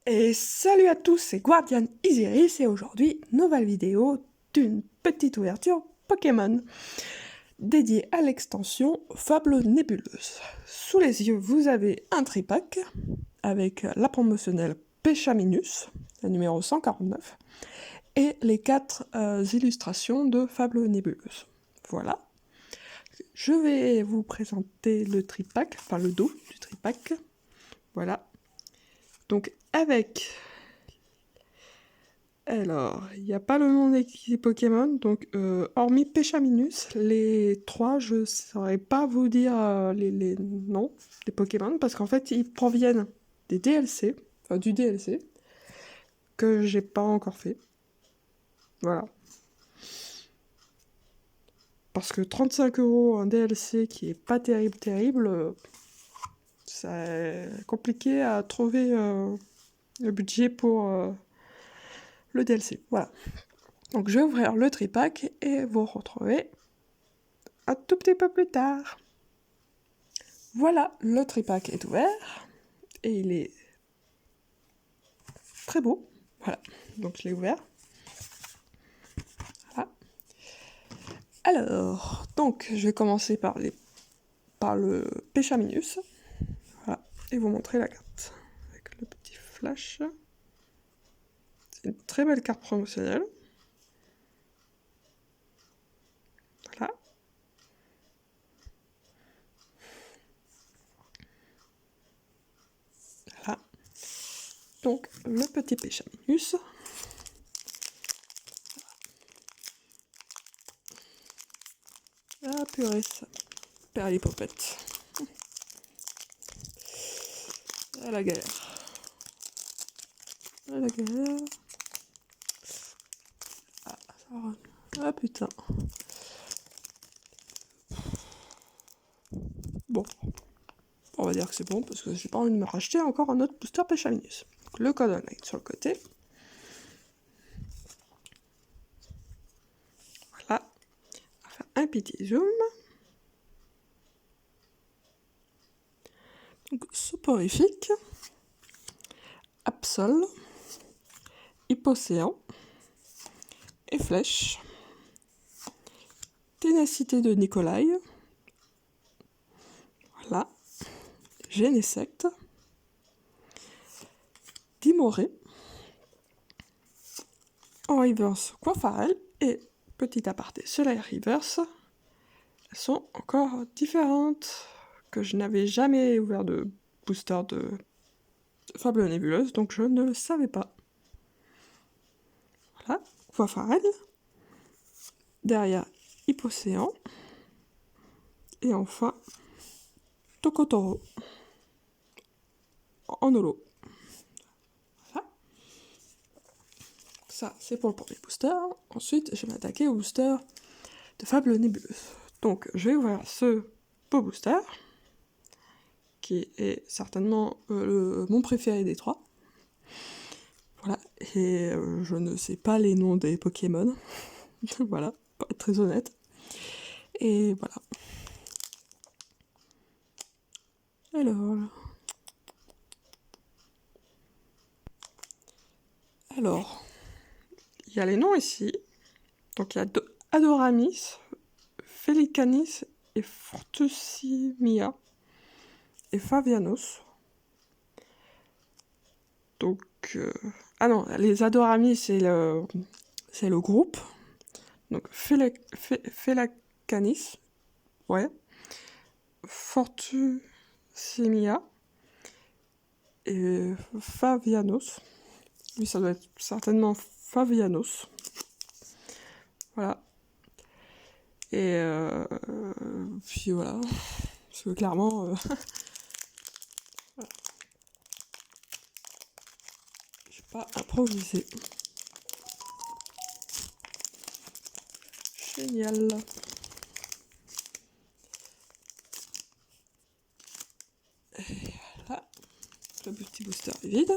Et salut à tous, c'est Guardian Isiris et aujourd'hui, nouvelle vidéo d'une petite ouverture Pokémon dédiée à l'extension Fable Nébuleuse. Sous les yeux, vous avez un tripack avec la promotionnelle Péchaminus, la numéro 149, et les 4 illustrations de Fable Nébuleuse. Voilà. Je vais vous présenter le tripack, enfin le dos du tripack. Voilà. Donc avec... Alors, il n'y a pas le nom des Pokémon, donc hormis Péchaminus, les 3, je ne saurais pas vous dire les noms des Pokémon, parce qu'en fait, ils proviennent des DLC, enfin du DLC, que j'ai pas encore fait. Voilà. Parce que 35 € un DLC qui est pas terrible, c'est compliqué à trouver le budget pour le DLC. Voilà. Donc je vais ouvrir le tripack et vous retrouver un tout petit peu plus tard. Voilà, le tripack est ouvert et il est très beau. Voilà, donc je l'ai ouvert. Voilà. Alors, donc je vais commencer par le Péchaminus. Voilà, et vous montrer la carte avec le petit flash. C'est une très belle carte promotionnelle. Voilà. Voilà. Donc le petit Péchaminus. Ah purée, ça perd les popettes. Ah la galère. Ah la galère. Ah, ça va. Ah putain. Bon, on va dire que c'est bon parce que j'ai pas envie de me racheter encore un autre booster Péchaminus. Donc le code online sur le côté. Voilà. On va faire un petit zoom. Donc soporifique, Absol, Hypocéan et Flèche. Ténacité de Nikolai. Voilà. Genesect. Dimoré. En reverse, Coiffarel. Et petit aparté, Soleil Reverse. Elles sont encore différentes. Que je n'avais jamais ouvert de booster de Fable Nébuleuse, donc je ne le savais pas. Voilà. Coiffarel. Derrière, Hypocéan. Et enfin, Tokotoro. En holo. Voilà. Ça, c'est pour le premier booster. Ensuite, je vais m'attaquer au booster de Fable Nébuleuse. Donc, je vais ouvrir ce beau booster, qui est certainement mon préféré des 3. Voilà, et je ne sais pas les noms des Pokémon. Voilà, pour être très honnête. Et voilà. Alors, il y a les noms ici. Donc il y a Adoramis, Felicanis et Fortusimia et Favianos. Donc, ah non, les Adoramis c'est le groupe. Donc Felicanis, ouais. Fortusimia et Favianos. Oui, ça doit être certainement Favianos. Voilà. Et puis voilà. Parce que clairement... voilà. Je vais pas improviser. Génial. Et là, le petit booster est vide.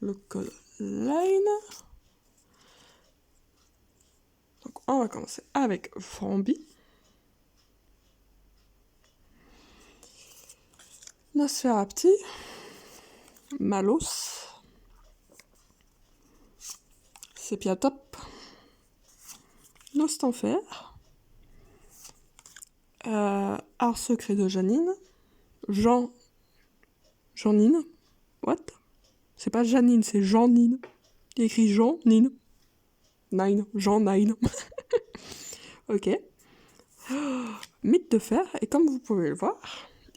Le code line. Donc on va commencer avec Frambi. Nosferapti. Malos, Sépiatop, Nostanfer, Art secret de Janine, Jeanine, what? C'est pas Janine, c'est Jeanine. Il écrit Jeanine. Nine, Jean Nine. Ok. Mythe de fer, et comme vous pouvez le voir,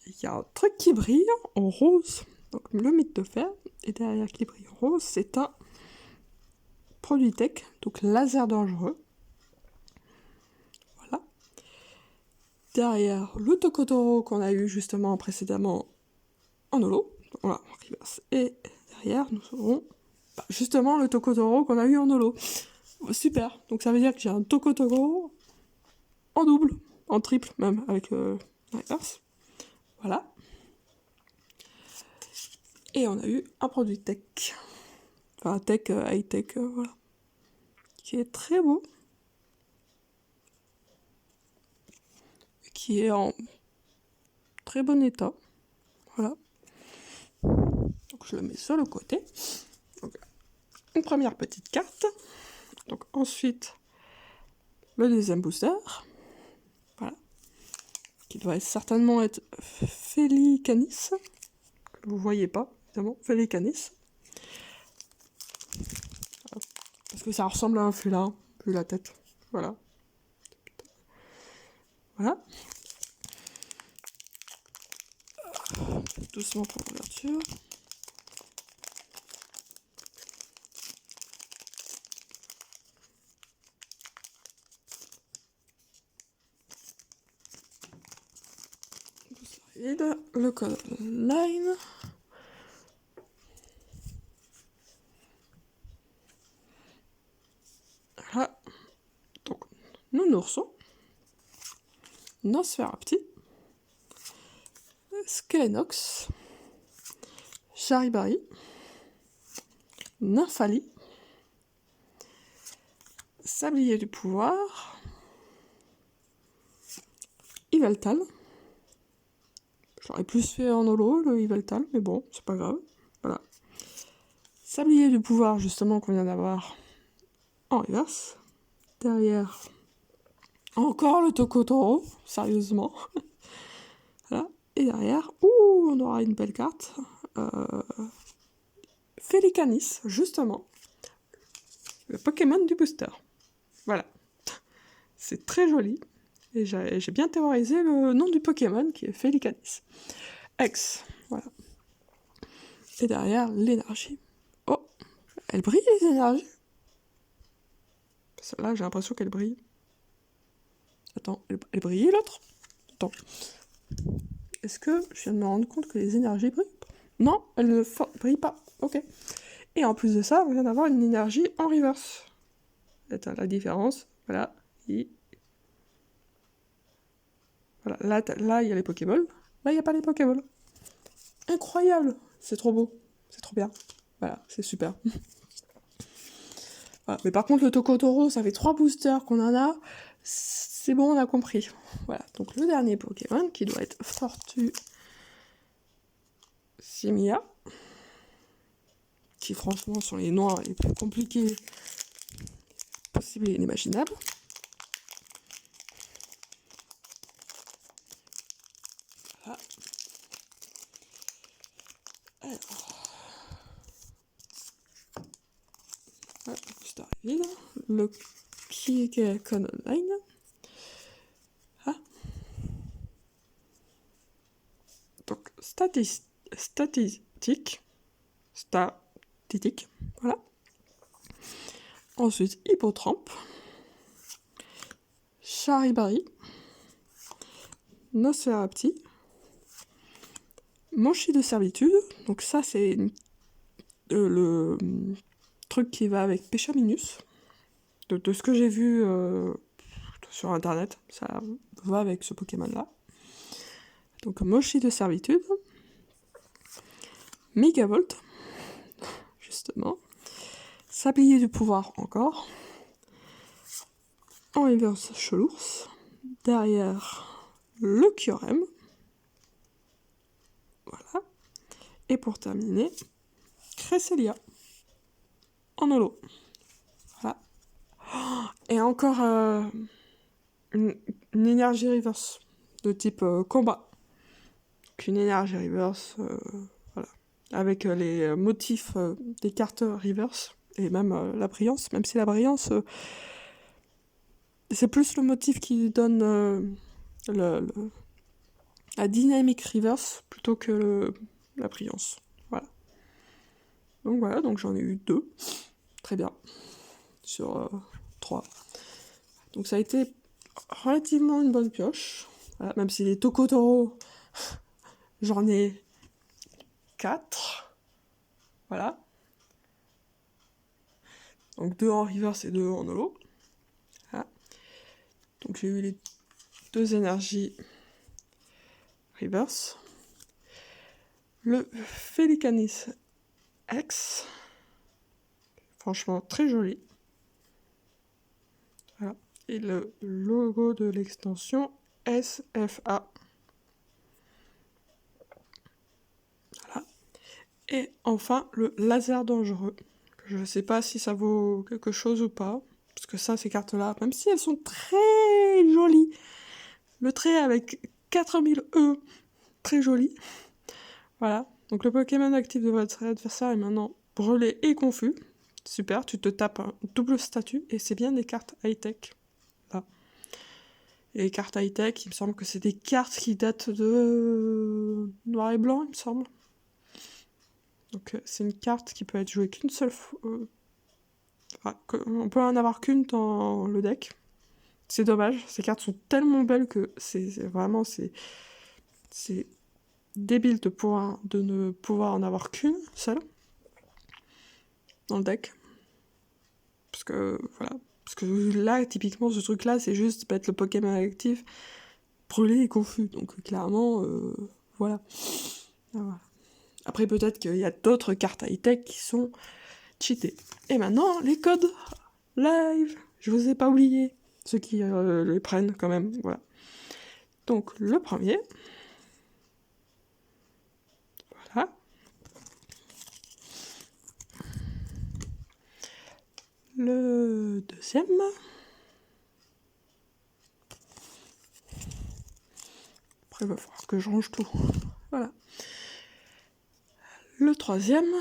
il y a un truc qui brille en rose. Donc le mythe de fer, et derrière qui brille en rose, c'est un produit tech, donc laser dangereux. Voilà. Derrière le Tokotoro qu'on a eu justement précédemment en holo. Voilà, en reverse. Et derrière, nous aurons justement le Tokotoro qu'on a eu en holo. Super, donc ça veut dire que j'ai un Tokotoro en double, en triple même, avec reverse. Voilà. Et on a eu un produit tech. Enfin, tech, high-tech, voilà. Qui est très beau. Qui est en très bon état. Voilà. Donc je le mets sur le côté. Donc, une première petite carte. Donc ensuite, le deuxième booster. Voilà. Qui doit certainement être Felicanis. Que vous voyez pas, évidemment. Felicanis. Voilà. Parce que ça ressemble à un félin, vu la tête. Voilà. Voilà. Doucement pour l'ouverture. Vide, le code line. Voilà. Donc, Nounoursson, Nosferapti, Skelenox, Charibari, Nymphali, Sablier du pouvoir, Yveltal. J'aurais plus fait en holo le Yveltal, mais bon, c'est pas grave. Voilà. Sablier du pouvoir, justement, qu'on vient d'avoir en reverse. Derrière, encore le Tokotoro, sérieusement. Voilà. Et derrière, on aura une belle carte. Felicanis, justement. Le Pokémon du booster. Voilà. C'est très joli. Et j'ai bien théorisé le nom du Pokémon qui est Felicanis. X, voilà. Et derrière, l'énergie. Oh, elle brille les énergies. Celle-là, j'ai l'impression qu'elle brille. Attends, elle brille l'autre? Attends. Est-ce que je viens de me rendre compte que les énergies brillent? Non, elles ne brillent pas. Ok. Et en plus de ça, on vient d'avoir une énergie en reverse. Attends, la différence, voilà. Voilà, là, il y a les Pokéballs. Là, il n'y a pas les Pokéballs. Incroyable! C'est trop beau. C'est trop bien. Voilà, c'est super. Voilà. Mais par contre, le Tokotoro, ça fait 3 boosters qu'on en a. C'est bon, on a compris. Voilà, donc le dernier Pokémon, qui doit être Fortu Simia, qui franchement sont les noms les plus compliqués possibles et inimaginables. Voilà. Alors, voilà, le booster est vide. Le Kiekon Online. Ah. Donc, statistique, voilà. Ensuite, Hippotrampe, Charibari, Nosferapti, Mochi de servitude, donc ça c'est le truc qui va avec Péchaminus, de ce que j'ai vu sur internet, ça va avec ce Pokémon là. Donc Mochi de servitude, Megavolt, justement, Sablier du pouvoir encore, en reverse Chelours, derrière le Kyurem, voilà, et pour terminer, Cresselia en holo. Voilà. Et encore une énergie reverse de type combat. Donc une énergie reverse, voilà. Avec les motifs des cartes reverse et même la brillance, même si la brillance, c'est plus le motif qui donne la dynamique reverse plutôt que la brillance. Voilà. Donc voilà, donc j'en ai eu 2. Très bien. Sur 3. Donc ça a été relativement une bonne pioche. Voilà, même si les Tokotoro, j'en ai 4. Voilà. Donc 2 en reverse et 2 en holo. Voilà. Donc j'ai eu les 2 énergies reverse. Le Felicanis X. Franchement très joli. Voilà. Et le logo de l'extension SFA. Voilà. Et enfin, le laser dangereux. Je ne sais pas si ça vaut quelque chose ou pas. Parce que ça, ces cartes-là, même si elles sont très jolies, le trait avec 4000 E, très joli. Voilà. Donc le Pokémon actif de votre adversaire est maintenant brûlé et confus. Super, tu te tapes un double statut et c'est bien des cartes high-tech. Là. Et les cartes high-tech, il me semble que c'est des cartes qui datent de noir et blanc, il me semble. Donc c'est une carte qui peut être jouée qu'une seule fois. Enfin, on peut en avoir qu'une dans le deck. C'est dommage, ces cartes sont tellement belles que c'est vraiment c'est débile de ne pouvoir en avoir qu'une seule dans le deck. Parce que voilà, parce que là typiquement ce truc là c'est juste mettre le Pokémon actif, brûlé et confus. Donc clairement voilà. Voilà. Après peut-être qu'il y a d'autres cartes high-tech qui sont cheatées. Et maintenant les codes live, je vous ai pas oublié. Ceux qui les prennent quand même, voilà. Donc le premier, voilà. Le deuxième. Après il va falloir que je range tout. Voilà. Le troisième.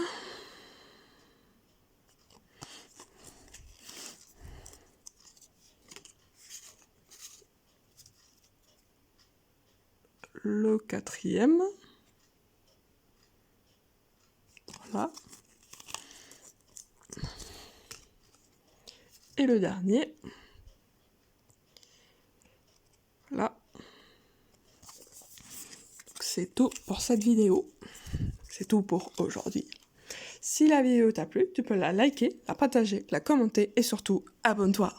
Le quatrième. Voilà. Et le dernier. Voilà. C'est tout pour cette vidéo. C'est tout pour aujourd'hui. Si la vidéo t'a plu, tu peux la liker, la partager, la commenter et surtout abonne-toi.